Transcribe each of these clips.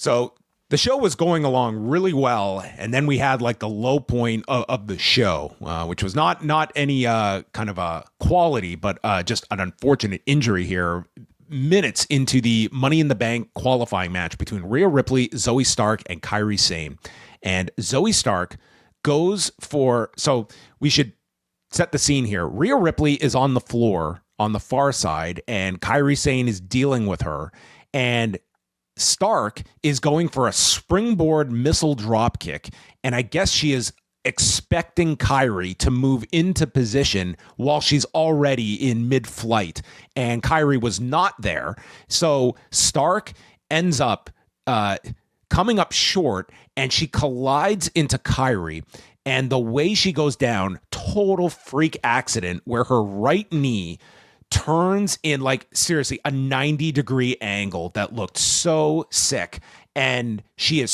So the show was going along really well, and then we had like the low point of the show, which was not any kind of a quality, but just an unfortunate injury here. Minutes into the Money in the Bank qualifying match between Rhea Ripley, Zoey Stark, and Kairi Sane. And Zoey Stark goes for, so we should set the scene here. Rhea Ripley is on the floor on the far side, and Kairi Sane is dealing with her. And Stark is going for a springboard missile drop kick, and I guess she is expecting Kairi to move into position while she's already in mid-flight, and Kairi was not there. So Stark ends up coming up short, and she collides into Kairi, and the way she goes down, total freak accident where her right knee turns in like seriously a 90-degree angle that looked so sick. And she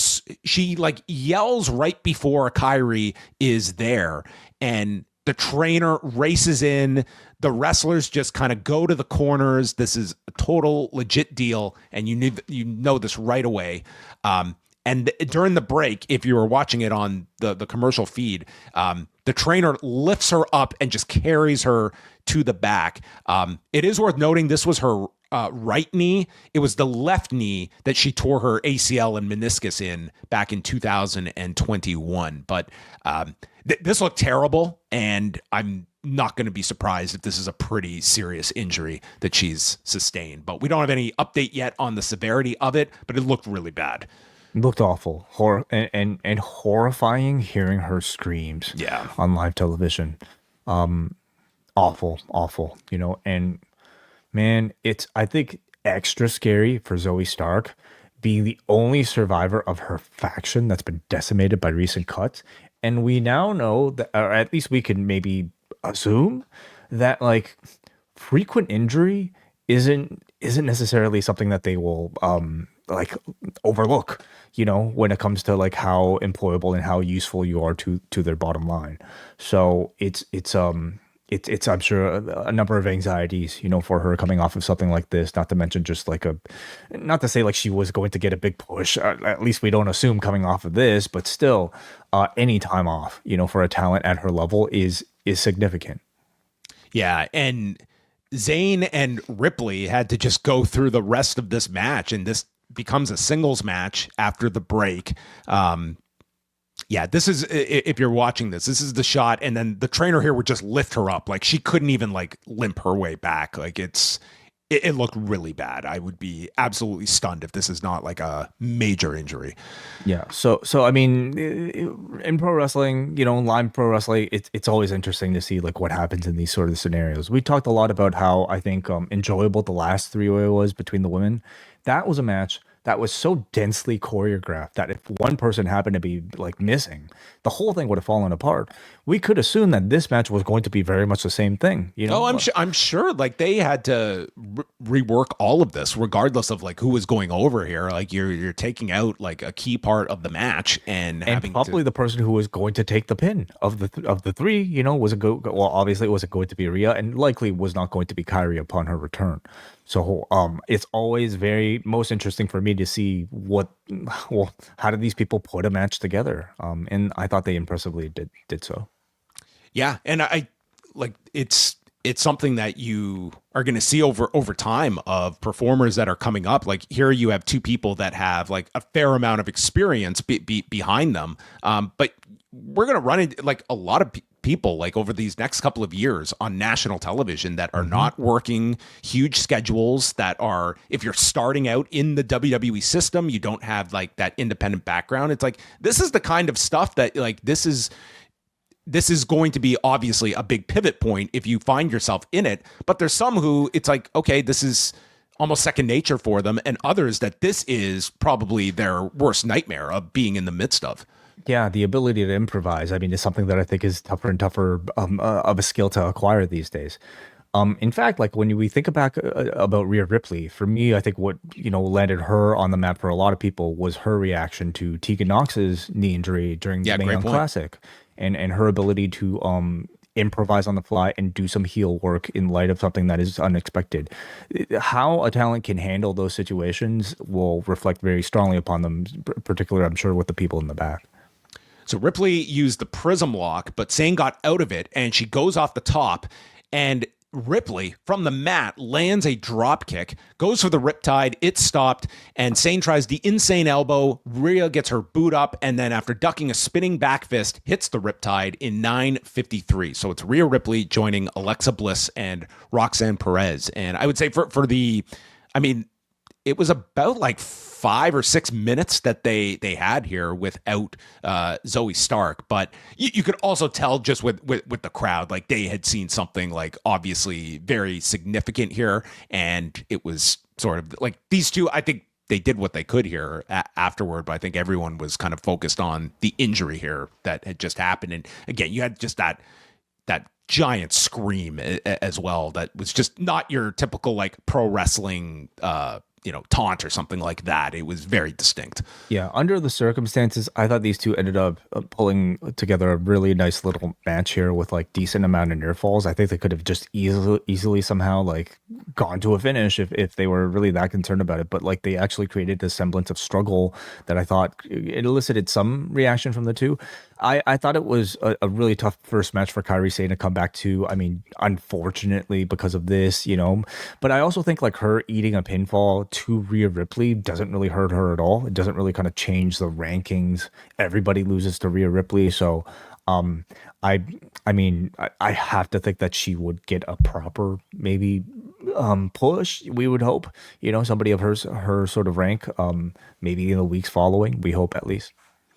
like yells right before Kairi is there, and the trainer races in. The wrestlers just kind of go to the corners. This is a total legit deal, and you know this right away. And during the break, if you were watching it on the commercial feed, the trainer lifts her up and just carries her to the back. It is worth noting this was her right knee. It was the left knee that she tore her ACL and meniscus in back in 2021. But this looked terrible, and I'm not going to be surprised if this is a pretty serious injury that she's sustained. But we don't have any update yet on the severity of it, but it looked really bad. It looked awful, and horrifying hearing her screams on live television. Awful, and man, it's, I think, extra scary for Zoey Stark being the only survivor of her faction that's been decimated by recent cuts. And we now know that, or at least we can maybe assume that like frequent injury isn't necessarily something that they will like overlook, when it comes to like how employable and how useful you are to their bottom line. So it's I'm sure a number of anxieties, for her coming off of something like this, not to mention just like not to say like she was going to get a big push, at least we don't assume coming off of this, but still any time off, for a talent at her level is significant. Yeah. And Zayn and Ripley had to just go through the rest of this match, and this becomes a singles match after the break. Yeah, this is, if you're watching this is the shot, and then the trainer here would just lift her up. Like she couldn't even like limp her way back. Like it looked really bad. I would be absolutely stunned if this is not like a major injury. Yeah. So I mean, in pro wrestling, live pro wrestling, it's always interesting to see like what happens in these sort of scenarios. We talked a lot about how I think enjoyable the last three-way was between the women. That was a match that was so densely choreographed that if one person happened to be like missing, the whole thing would have fallen apart. We could assume that this match was going to be very much the same thing. Oh, I'm sure like they had to rework all of this regardless of like who was going over here. Like you're taking out like a key part of the match, and having probably the person who was going to take the pin of the three, was well, obviously it wasn't going to be Rhea, and likely was not going to be Kairi upon her return. So it's always very most interesting for me to see how did these people put a match together? And I thought they impressively did so. Yeah, and I like it's something that you are going to see over time of performers that are coming up. Like here you have two people that have like a fair amount of experience behind them. But we're going to run into like a lot of people like over these next couple of years on national television that are not working huge schedules, that are, if you're starting out in the WWE system, you don't have like that independent background. It's like, this is the kind of stuff that like, this is going to be obviously a big pivot point if you find yourself in it. But there's some who it's like, okay, this is almost second nature for them, and others that this is probably their worst nightmare of being in the midst of. Yeah, the ability to improvise, I mean, is something that I think is tougher and tougher of a skill to acquire these days. In fact, like when we think back about Rhea Ripley, for me, I think what landed her on the map for a lot of people was her reaction to Tegan Knox's knee injury during the Mae Young Classic, and her ability to improvise on the fly and do some heel work in light of something that is unexpected. How a talent can handle those situations will reflect very strongly upon them, particularly, I'm sure, with the people in the back. So Ripley used the prism lock, but Sane got out of it, and she goes off the top, and Ripley from the mat lands a drop kick, goes for the riptide, it's stopped, and Sane tries the insane elbow. Rhea gets her boot up, and then after ducking a spinning back fist, hits the riptide in 9:53. So it's Rhea Ripley joining Alexa Bliss and Roxanne Perez. And I would say for the, I mean, it was about like 5 or 6 minutes that they had here without Zoey Stark, but you could also tell just with the crowd, like they had seen something like obviously very significant here, and it was sort of like these two. I think they did what they could here afterward, but I think everyone was kind of focused on the injury here that had just happened, and again, you had just that giant scream as well that was just not your typical like pro wrestling taunt or something like that. It was very distinct. Yeah, under the circumstances, I thought these two ended up pulling together a really nice little match here with like decent amount of near falls. I think they could have just easily somehow like gone to a finish if they were really that concerned about it. But like they actually created this semblance of struggle that I thought it elicited some reaction from the two. I thought it was a really tough first match for Kairi Sane to come back to. I mean, unfortunately, because of this, but I also think like her eating a pinfall to Rhea Ripley doesn't really hurt her at all. It doesn't really kind of change the rankings. Everybody loses to Rhea Ripley. So I mean, I have to think that she would get a proper maybe push. We would hope, somebody of her sort of rank, maybe in the weeks following. We hope at least.